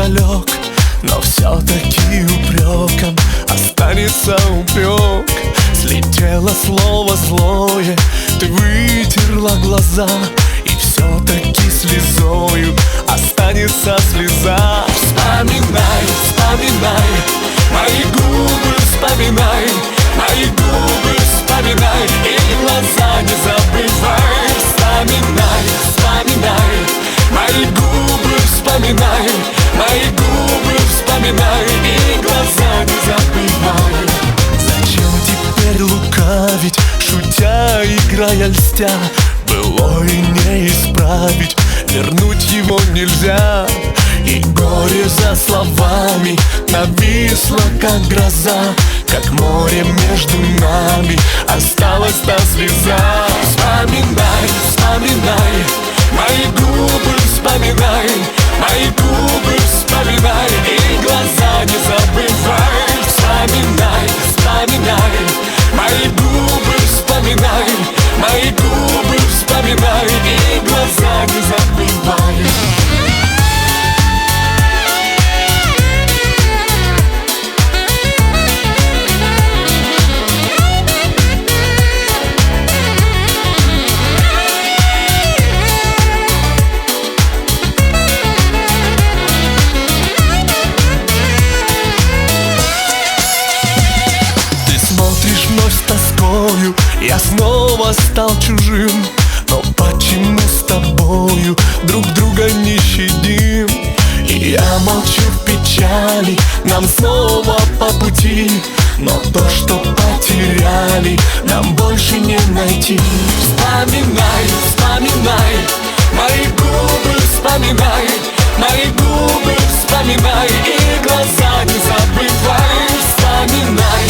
далек, но все-таки упреком останется упрек. Слетело слово злое, ты вытерла глаза, и все-таки слезою останется слеза. Вспоминай, вспоминай мои губы, вспоминай мои губы, вспоминай, и глаза не забывай. Вспоминай, вспоминай мои губы, вспоминай мои губы, вспоминай, и глаза не забывай. Зачем теперь лукавить, шутя, играя, льстя? Былое не исправить, вернуть его нельзя. И горе за словами нависло, как гроза, как море между нами осталась та слеза. Вспоминай, вспоминай мои губы, вспоминай мои губы, вспоминай, и глаза не забывай. Вспоминай, вспоминай мои губы, вспоминай мои губы, вспоминай, и глаза не забывай. Вновь с тоскою я снова стал чужим, но почему с тобою друг друга не щадим? И я молчу в печали, нам снова по пути, но то, что потеряли, нам больше не найти. Вспоминай, вспоминай мои губы, вспоминай мои губы, вспоминай, и глаза не забывай. Вспоминай,